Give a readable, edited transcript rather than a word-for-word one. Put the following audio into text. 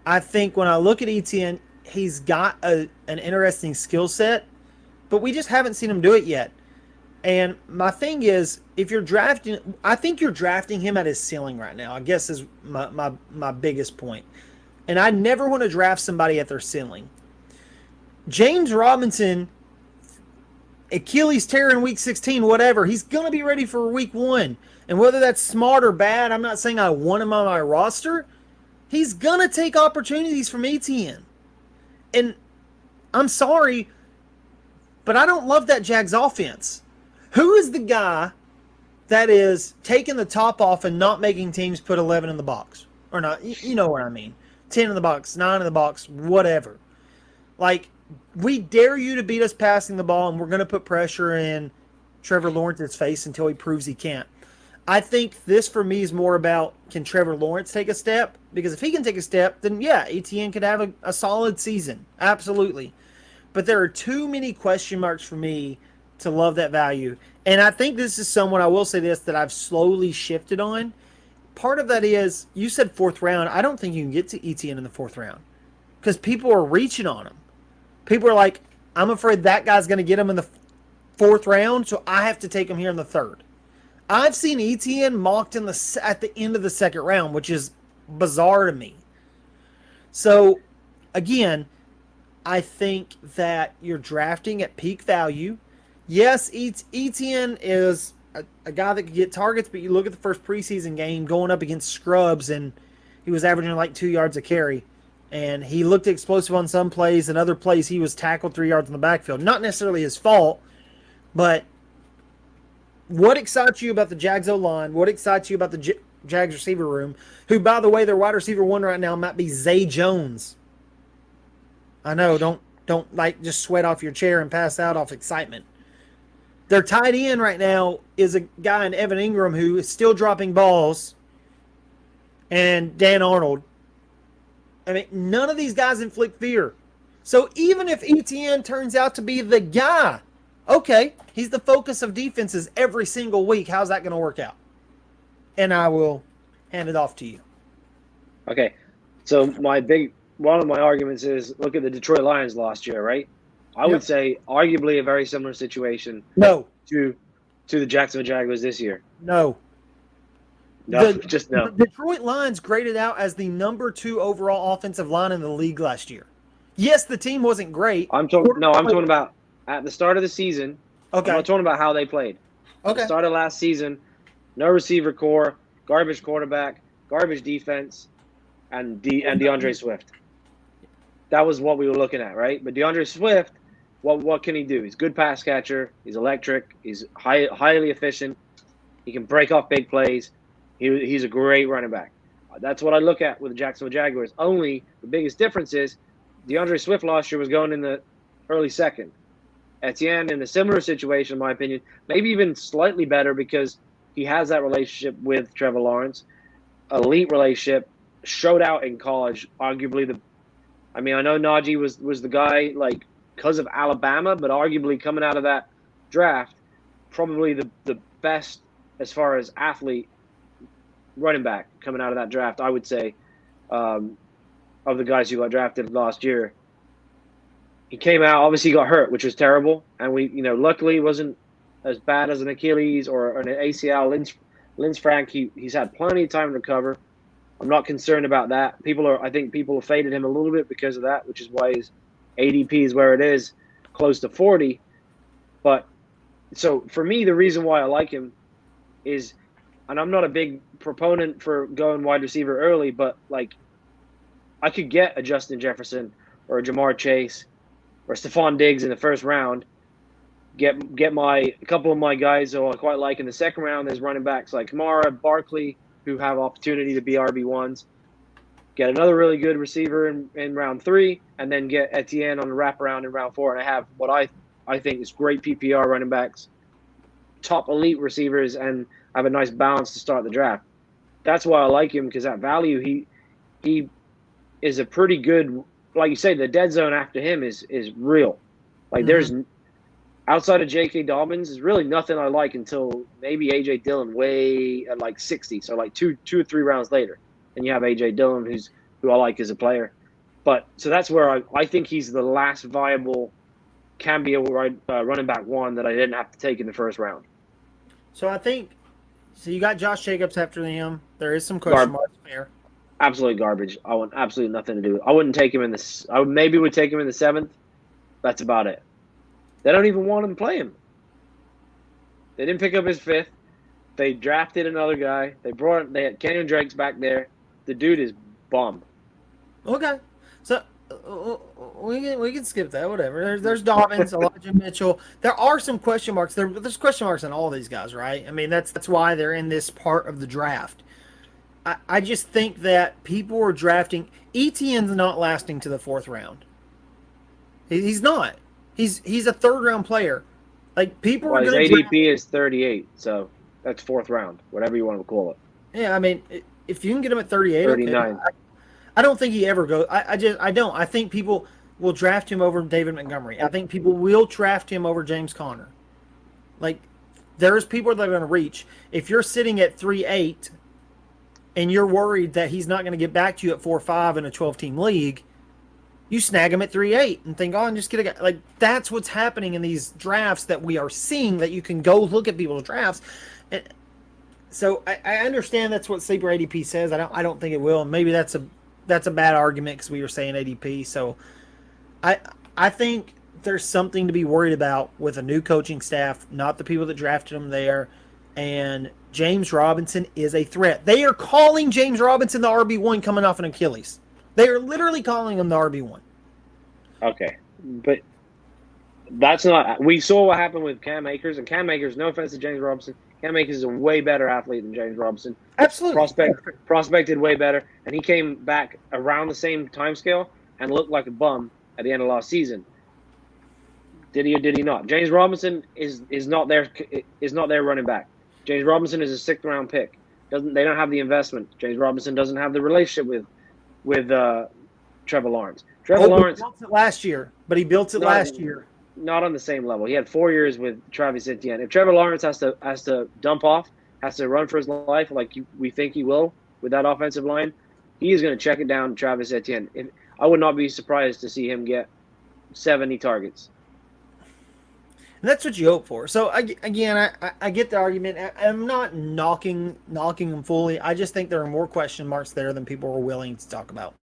I think when I look at Etienne, he's got an interesting skill set, but we just haven't seen him do it yet. And my thing is, if you're drafting, I think you're drafting him at his ceiling right now. I guess is my biggest point. And I never want to draft somebody at their ceiling. James Robinson, Achilles tear in week 16, whatever, he's going to be ready for week 1. And whether that's smart or bad, I'm not saying I want him on my roster. He's going to take opportunities from Etienne. And I'm sorry, but I don't love that Jags offense. Who is the guy that is taking the top off and not making teams put 11 in the box? Or not, you know what I mean. 10 in the box, 9 in the box, whatever. Like, we dare you to beat us passing the ball, and we're going to put pressure in Trevor Lawrence's face until he proves he can't. I think this for me is more about, can Trevor Lawrence take a step? Because if he can take a step, then yeah, Etienne could have a solid season. Absolutely. But there are too many question marks for me to love that value. And I think this is someone, I will say this, that I've slowly shifted on. Part of that is, you said fourth round. I don't think you can get to Etienne in the fourth round because people are reaching on him. People are like, I'm afraid that guy's going to get him in the fourth round, so I have to take him here in the third. I've seen Etienne mocked at the end of the second round, which is bizarre to me. So, again, I think that you're drafting at peak value. Yes, Etienne is a guy that could get targets, but you look at the first preseason game going up against scrubs, and he was averaging like 2 yards a carry. And he looked explosive on some plays, and other plays he was tackled 3 yards in the backfield. Not necessarily his fault, but what excites you about the Jags O-line? What excites you about the Jags receiver room? Who, by the way, their wide receiver one right now might be Zay Jones. I know, don't like just sweat off your chair and pass out off excitement. Their tight end right now is a guy in Evan Ingram who is still dropping balls, and Dan Arnold. I mean, none of these guys inflict fear. So even if Etienne turns out to be the guy, okay, he's the focus of defenses every single week. How's that going to work out? And I will hand it off to you. Okay, so one of my arguments is look at the Detroit Lions last year, right? I would say arguably a very similar situation No, to the Jacksonville Jaguars this year. no. No, just no. The Detroit Lions graded out as the number 2 overall offensive line in the league last year. Yes, the team wasn't great. I'm talking about at the start of the season. Okay. I'm not talking about how they played. At the start of last season, no receiver core, garbage quarterback, garbage defense, and DeAndre Swift. That was what we were looking at, right? But DeAndre Swift, what can he do? He's a good pass catcher. He's electric. He's highly efficient. He can break off big plays. He's a great running back. That's what I look at with the Jacksonville Jaguars. Only the biggest difference is DeAndre Swift last year was going in the early second. Etienne in a similar situation, in my opinion, maybe even slightly better because he has that relationship with Trevor Lawrence, elite relationship, showed out in college. Arguably I know Najee was the guy like because of Alabama, but arguably coming out of that draft, probably the best as far as athlete running back coming out of that draft, I would say, of the guys who got drafted last year. He came out, obviously got hurt, which was terrible, and luckily it wasn't as bad as an Achilles or an ACL. Linz he's had plenty of time to recover. I'm not concerned about that. I think people have faded him a little bit because of that, which is why his ADP is where it is, close to 40. But so for me, the reason why I like him is, and I'm not a big proponent for going wide receiver early, but like I could get a Justin Jefferson or a Jamar Chase or Stephon Diggs in the first round. Get a couple of my guys who I quite like in the second round. There's running backs like Kamara, Barkley, who have opportunity to be RB1s. Get another really good receiver in round 3, and then get Etienne on the wraparound in round 4. And I have what I think is great PPR running backs, top elite receivers, and have a nice balance to start the draft. That's why I like him, because that value, he is a pretty good, like you say, the dead zone after him is real. Like there's outside of J.K. Dobbins, there's really nothing I like until maybe A.J. Dillon way at like 60. So like two or three rounds later. And you have A.J. Dillon, who's who I like as a player. But so that's where I think he's the last viable can be a running back one that I didn't have to take in the first round. So I think so. You got Josh Jacobs after him. There is some question marks there. Absolute garbage. I want absolutely nothing to do with it. I wouldn't take him in this. I maybe would take him in the 7th. That's about it. They don't even want him to play him. They didn't pick up his 5th. They drafted another guy. They had Kenyon Drake's back there. The dude is bum. Okay, so we can skip that. Whatever. There's Dobbins, Elijah Mitchell. There are some question marks. There's question marks on all these guys, right? I mean, that's why they're in this part of the draft. I just think that people are drafting. Etienne's not lasting to the 4th round. He's not. He's a 3rd round player. Like people are going to. His ADP is 38, so that's 4th round, whatever you want to call it. Yeah, I mean, if you can get him at 38, 39. Okay, I don't think he ever goes. I don't. I think people will draft him over David Montgomery. I think people will draft him over James Conner. Like, there's people that are going to reach. If you're sitting at 3-8 and you're worried that he's not going to get back to you at 4-5 in a 12-team league, you snag him at 3-8 and think, oh, I'm just going to get. Like, that's what's happening in these drafts that we are seeing, that you can go look at people's drafts. And so I understand that's what Sleeper ADP says. I don't think it will. And maybe that's a bad argument because we were saying ADP. So I think there's something to be worried about with a new coaching staff, not the people that drafted him there. And James Robinson is a threat. They are calling James Robinson the RB1 coming off an Achilles. They are literally calling him the RB1. Okay, but that's not. We saw what happened with Cam Akers, and Cam Akers, no offense to James Robinson, Cam Akers is a way better athlete than James Robinson. Absolutely. Prospected way better, and he came back around the same time scale and looked like a bum at the end of last season. Did he or did he not? James Robinson is not their running back. James Robinson is a 6th round pick. They don't have the investment. James Robinson doesn't have the relationship with Trevor Lawrence. Lawrence built it last year, but he built it last year. Not on the same level. He had 4 years with Travis Etienne. If Trevor Lawrence has to dump off, has to run for his life like we think he will with that offensive line, he is going to check it down to Travis Etienne. I would not be surprised to see him get 70 targets. And that's what you hope for. So I get the argument. I'm not knocking them fully. I just think there are more question marks there than people are willing to talk about.